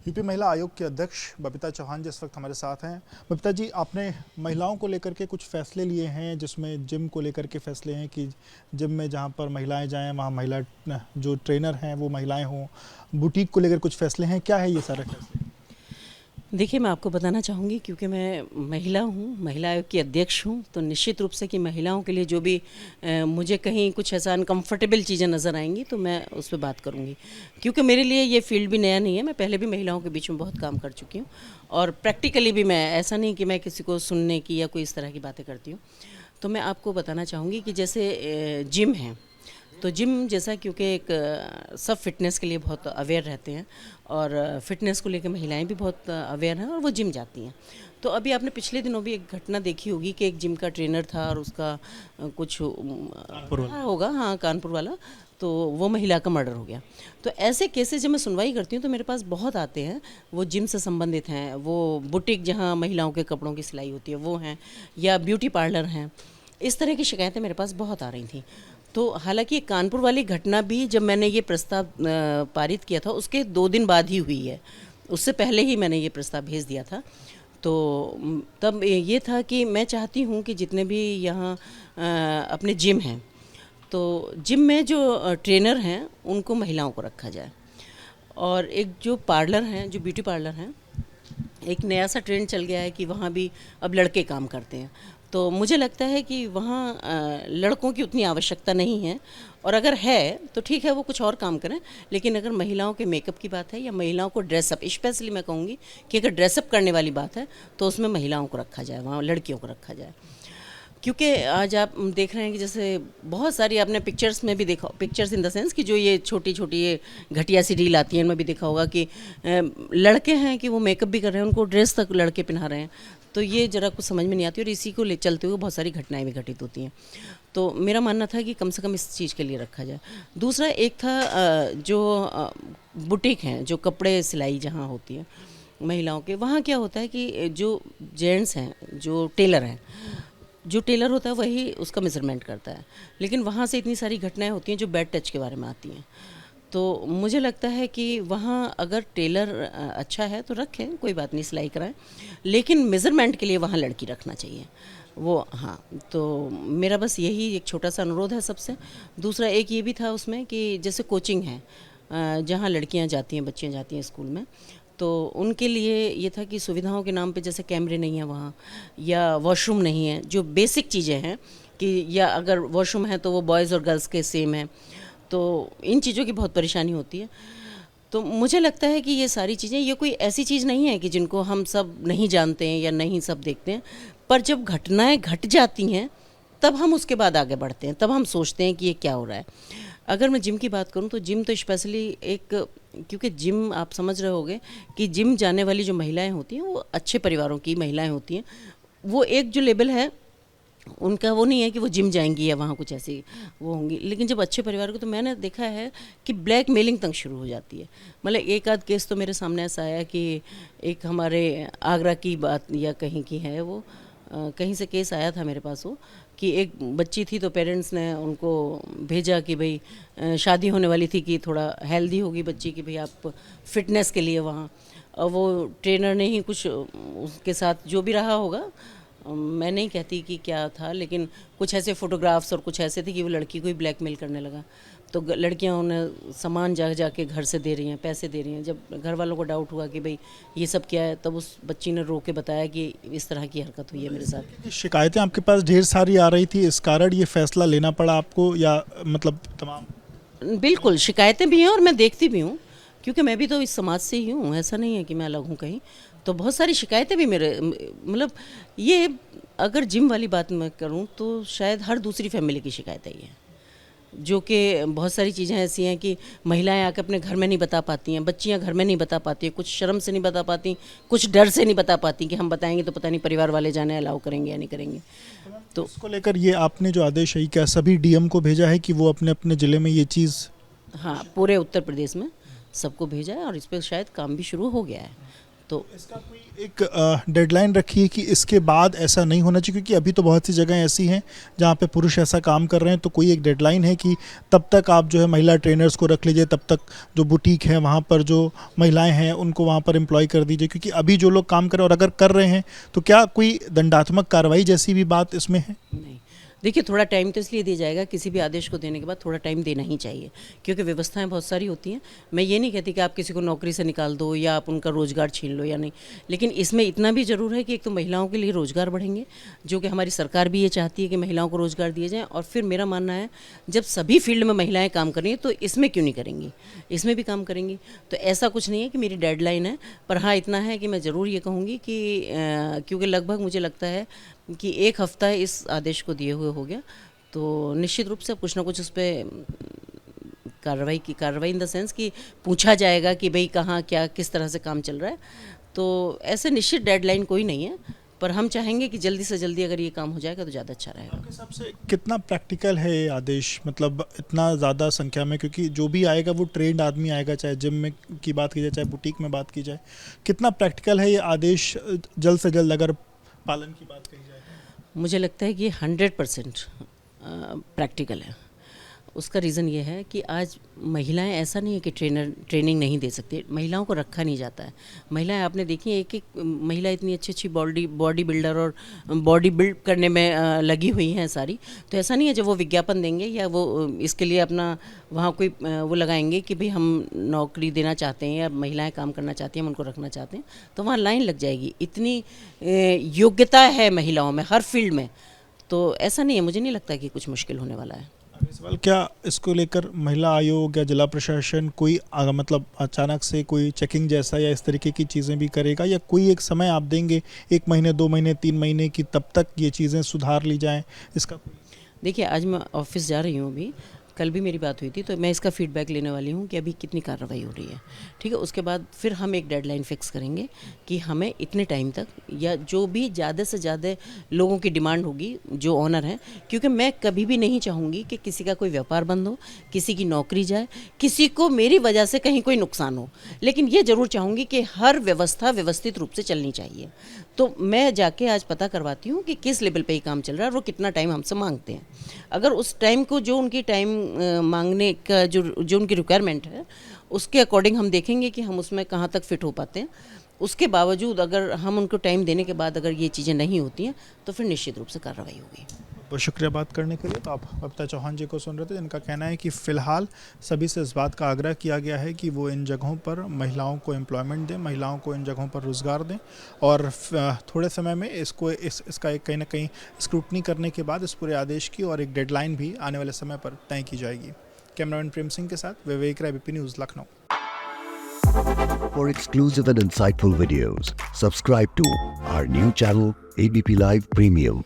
UP महिला आयोग की अध्यक्ष बबीता चौहान जी इस वक्त हमारे साथ हैं। बबीता जी, आपने महिलाओं को लेकर के कुछ फैसले लिए हैं, जिसमें जिम को लेकर के फैसले हैं कि जिम में जहां पर महिलाएं जाएं वहां महिला जो ट्रेनर हैं वो महिलाएं हों। बुटीक को लेकर कुछ फैसले हैं, क्या है ये सारे फैसले? देखिए, मैं आपको बताना चाहूँगी क्योंकि मैं महिला हूँ, महिला आयोग की अध्यक्ष हूँ, तो निश्चित रूप से कि महिलाओं के लिए जो भी मुझे कहीं कुछ ऐसा अनकम्फर्टेबल चीज़ें नज़र आएंगी तो मैं उस पर बात करूँगी। क्योंकि मेरे लिए ये फील्ड भी नया नहीं है, मैं पहले भी महिलाओं के बीच में बहुत काम कर चुकी हूँ और प्रैक्टिकली भी मैं ऐसा नहीं कि मैं किसी को सुनने की या कोई इस तरह की बातें करती हूँ। तो मैं आपको बताना चाहूँगी कि जैसे जिम है, तो जिम जैसा क्योंकि एक सब फिटनेस के लिए बहुत अवेयर रहते हैं और फिटनेस को लेकर महिलाएं भी बहुत अवेयर हैं और वो जिम जाती हैं। तो अभी आपने पिछले दिनों भी एक घटना देखी होगी कि एक जिम का ट्रेनर था और उसका कुछ होगा, हाँ, कानपुर वाला, तो वो महिला का मर्डर हो गया। तो ऐसे केसेस जब मैं सुनवाई करती हूँ तो मेरे पास बहुत आते हैं, वो जिम से संबंधित हैं, वो बुटीक जहाँ महिलाओं के कपड़ों की सिलाई होती है वो हैं, या ब्यूटी पार्लर हैं। इस तरह की शिकायतें मेरे पास बहुत आ रही थी। तो हालांकि कानपुर वाली घटना भी जब मैंने ये प्रस्ताव पारित किया था उसके 2 दिन बाद ही हुई है, उससे पहले ही मैंने ये प्रस्ताव भेज दिया था। तो तब ये था कि मैं चाहती हूँ कि जितने भी यहाँ अपने जिम हैं, तो जिम में जो ट्रेनर हैं उनको महिलाओं को रखा जाए, और एक जो पार्लर हैं, जो ब्यूटी पार्लर हैं, एक नया सा ट्रेंड चल गया है कि वहाँ भी अब लड़के काम करते हैं। तो मुझे लगता है कि वहाँ लड़कों की उतनी आवश्यकता नहीं है, और अगर है तो ठीक है वो कुछ और काम करें, लेकिन अगर महिलाओं के मेकअप की बात है या महिलाओं को ड्रेसअप, स्पेशली मैं कहूँगी कि अगर ड्रेसअप करने वाली बात है तो उसमें महिलाओं को रखा जाए, वहाँ लड़कियों को रखा जाए। क्योंकि आज आप देख रहे हैं कि जैसे बहुत सारी आपने पिक्चर्स में भी देखा, पिक्चर्स इन द सेंस कि जो ये छोटी छोटी ये घटिया सी रील आती है, इनमें भी देखा होगा कि लड़के हैं कि वो मेकअप भी कर रहे हैं, उनको ड्रेस तक लड़के पहना रहे हैं। तो ये ज़रा कुछ समझ में नहीं आती और इसी को ले चलते हुए बहुत सारी घटनाएं भी घटित होती हैं। तो मेरा मानना था कि कम से कम इस चीज़ के लिए रखा जाए। दूसरा एक था जो बुटीक हैं, जो कपड़े सिलाई जहाँ होती है महिलाओं के, वहाँ क्या होता है कि जो जेंट्स हैं, जो टेलर हैं, जो टेलर होता है वही उसका मेज़रमेंट करता है, लेकिन वहाँ से इतनी सारी घटनाएं होती हैं जो बैड टच के बारे में आती हैं। तो मुझे लगता है कि वहाँ अगर टेलर अच्छा है तो रखें, कोई बात नहीं, सिलाई कराएं, लेकिन मेज़रमेंट के लिए वहाँ लड़की रखना चाहिए वो। हाँ, तो मेरा बस यही एक छोटा सा अनुरोध है सबसे। दूसरा एक ये भी था उसमें कि जैसे कोचिंग है, जहाँ लड़कियाँ जाती हैं, बच्चियाँ जाती हैं स्कूल में, तो उनके लिए ये था कि सुविधाओं के नाम पे जैसे कैमरे नहीं हैं वहाँ, या वॉशरूम नहीं है, जो बेसिक चीज़ें हैं कि, या अगर वॉशरूम है तो वो बॉयज़ और गर्ल्स के सेम है, तो इन चीज़ों की बहुत परेशानी होती है। तो मुझे लगता है कि ये सारी चीज़ें, ये कोई ऐसी चीज़ नहीं है कि जिनको हम सब नहीं जानते हैं या नहीं सब देखते हैं, पर जब घटनाएं घट जाती हैं तब हम उसके बाद आगे बढ़ते हैं, तब हम सोचते हैं कि ये क्या हो रहा है। अगर मैं जिम की बात करूं तो जिम तो स्पेशली एक, क्योंकि जिम आप समझ रहे होंगे कि जिम जाने वाली जो महिलाएं होती हैं वो अच्छे परिवारों की महिलाएं होती हैं। वो एक जो लेवल है उनका, वो नहीं है कि वो जिम जाएंगी या वहाँ कुछ ऐसी वो होंगी, लेकिन जब अच्छे परिवार को, तो मैंने देखा है कि ब्लैक मेलिंग तक शुरू हो जाती है। मतलब एक आध केस तो मेरे सामने ऐसा आया कि एक हमारे आगरा की बात या कहीं की है वो, कहीं से केस आया था मेरे पास वो, कि एक बच्ची थी तो पेरेंट्स ने उनको भेजा कि भाई शादी होने वाली थी, कि थोड़ा हेल्दी होगी बच्ची, कि भाई आप फिटनेस के लिए वहाँ, और वो ट्रेनर ने ही कुछ उसके साथ जो भी रहा होगा, मैं नहीं कहती कि क्या था, लेकिन कुछ ऐसे फ़ोटोग्राफ्स और कुछ ऐसे थे कि वो लड़की को ही ब्लैकमेल करने लगा। तो लड़कियां उन्हें सामान जा जा के घर से दे रही हैं, पैसे दे रही हैं। जब घर वालों को डाउट हुआ कि भाई ये सब क्या है, तब उस बच्ची ने रो के बताया कि इस तरह की हरकत हुई है मेरे साथ। शिकायतें आपके पास ढेर सारी आ रही थी, इस कारण ये फैसला लेना पड़ा आपको, या मतलब तमाम? बिल्कुल, शिकायतें भी हैं और मैं देखती भी हूँ, क्योंकि मैं भी तो इस समाज से ही हूँ, ऐसा नहीं है कि मैं अलग हूँ कहीं। तो बहुत सारी शिकायतें भी मेरे, मतलब ये, अगर जिम वाली बात मैं करूँ तो शायद हर दूसरी फैमिली की शिकायत है ये, जो कि बहुत सारी चीज़ें ऐसी हैं कि महिलाएं आकर अपने घर में नहीं बता पाती हैं, बच्चियां घर में नहीं बता पाती हैं, कुछ शर्म से नहीं बता पाती, कुछ डर से नहीं बता पाती कि हम बताएंगे तो पता नहीं परिवार वाले जाने अलाउ करेंगे या नहीं करेंगे। तो इसको लेकर ये आपने जो आदेश है, क्या सभी डीएम को भेजा है कि वो अपने अपने ज़िले में ये चीज़? हाँ, पूरे उत्तर प्रदेश में सबको भेजा है और इस पर शायद काम भी शुरू हो गया है। तो इसका कोई एक डेडलाइन रखी है कि इसके बाद ऐसा नहीं होना चाहिए, क्योंकि अभी तो बहुत सी जगह ऐसी हैं जहाँ पे पुरुष ऐसा काम कर रहे हैं, तो कोई एक डेडलाइन है कि तब तक आप जो है महिला ट्रेनर्स को रख लीजिए, तब तक जो बुटीक है वहाँ पर जो महिलाएं हैं उनको वहाँ पर एम्प्लॉय कर दीजिए, क्योंकि अभी जो लोग काम कर रहे हैं और अगर कर रहे हैं तो क्या कोई दंडात्मक कार्रवाई जैसी भी बात इसमें है? नहीं, देखिए थोड़ा टाइम तो इसलिए दिया जाएगा, किसी भी आदेश को देने के बाद थोड़ा टाइम देना ही चाहिए, क्योंकि व्यवस्थाएं बहुत सारी होती हैं। मैं ये नहीं कहती कि आप किसी को नौकरी से निकाल दो या आप उनका रोज़गार छीन लो या नहीं, लेकिन इसमें इतना भी ज़रूर है कि एक तो महिलाओं के लिए रोज़गार बढ़ेंगे, जो कि हमारी सरकार भी ये चाहती है कि महिलाओं को रोज़गार दिए जाएँ। और फिर मेरा मानना है जब सभी फील्ड में महिलाएँ काम कर रही हैं तो इसमें क्यों नहीं करेंगी, इसमें भी काम करेंगी। तो ऐसा कुछ नहीं है कि मेरी डेडलाइन है, पर हाँ इतना है कि मैं ज़रूर ये कहूँगी कि क्योंकि लगभग मुझे लगता है कि 1 हफ़्ता इस आदेश को दिए हुए हो गया, तो निश्चित रूप से कुछ ना कुछ उस पर कार्रवाई इन द सेंस कि पूछा जाएगा कि भाई कहाँ क्या किस तरह से काम चल रहा है। तो ऐसे निश्चित डेडलाइन कोई नहीं है, पर हम चाहेंगे कि जल्दी से जल्दी अगर ये काम हो जाएगा तो ज़्यादा अच्छा रहेगा। आपके हिसाब से कितना प्रैक्टिकल है ये आदेश, मतलब इतना ज़्यादा संख्या में, क्योंकि जो भी आएगा वो ट्रेंड आदमी आएगा, चाहे जिम में की बात की जाए चाहे बुटीक में बात की जाए, कितना प्रैक्टिकल है ये आदेश जल्द से जल्द अगर पालन की बात कही जाए? मुझे लगता है कि 100% प्रैक्टिकल है। उसका रीज़न ये है कि आज महिलाएं, ऐसा नहीं है कि ट्रेनिंग नहीं दे सकती, महिलाओं को रखा नहीं जाता है। महिलाएं आपने देखी एक एक महिला इतनी अच्छी अच्छी बॉडी बिल्डर और बॉडी बिल्ड करने में लगी हुई हैं सारी। तो ऐसा नहीं है जब वो विज्ञापन देंगे या वो इसके लिए अपना वहाँ कोई वो लगाएंगे कि भाई हम नौकरी देना चाहते हैं या महिलाएं काम करना चाहती हैं, हम उनको रखना चाहते हैं, तो वहाँ लाइन लग जाएगी। इतनी योग्यता है महिलाओं में हर फील्ड में, तो ऐसा नहीं है, मुझे नहीं लगता कि कुछ मुश्किल होने वाला है। सवाल, क्या इसको लेकर महिला आयोग या जिला प्रशासन कोई मतलब अचानक से कोई चेकिंग जैसा या इस तरीके की चीज़ें भी करेगा, या कोई एक समय आप देंगे 1 महीने 2 महीने 3 महीने की, तब तक ये चीज़ें सुधार ली जाएं? इसका कोई? देखिए आज मैं ऑफिस जा रही हूँ, अभी कल भी मेरी बात हुई थी, तो मैं इसका फीडबैक लेने वाली हूँ कि अभी कितनी कार्रवाई हो रही है। ठीक है, उसके बाद फिर हम एक डेडलाइन फिक्स करेंगे कि हमें इतने टाइम तक, या जो भी ज़्यादा से ज़्यादा लोगों की डिमांड होगी जो ऑनर हैं, क्योंकि मैं कभी भी नहीं चाहूँगी कि किसी का कोई व्यापार बंद हो, किसी की नौकरी जाए, किसी को मेरी वजह से कहीं कोई नुकसान हो, लेकिन ये ज़रूर चाहूँगी कि हर व्यवस्था व्यवस्थित रूप से चलनी चाहिए। तो मैं जाके आज पता करवाती हूँ कि किस लेवल पे ये काम चल रहा है और वो कितना टाइम हमसे मांगते हैं। अगर उस टाइम को जो उनकी टाइम मांगने का जो उनकी रिक्वायरमेंट है उसके अकॉर्डिंग हम देखेंगे कि हम उसमें कहाँ तक फिट हो पाते हैं। उसके बावजूद अगर हम उनको टाइम देने के बाद अगर ये चीज़ें नहीं होती हैं तो फिर निश्चित रूप से कार्रवाई होगी। बहुत शुक्रिया बात करने के लिए। तो आप बबीता चौहान जी को सुन रहे थे, जिनका कहना है कि फ़िलहाल सभी से इस बात का आग्रह किया गया है कि वो इन जगहों पर महिलाओं को एम्प्लॉयमेंट दें, महिलाओं को इन जगहों पर रोज़गार दें, और थोड़े समय में इसका एक कहीं ना कहीं स्क्रूटनी करने के बाद इस पूरे आदेश की और एक डेडलाइन भी आने वाले समय पर तय की जाएगी। कैमरामैन प्रेम सिंह के साथ विवेक राय, BP news, Lucknow. For exclusive and insightful videos, subscribe to our new channel ABP Live Premium.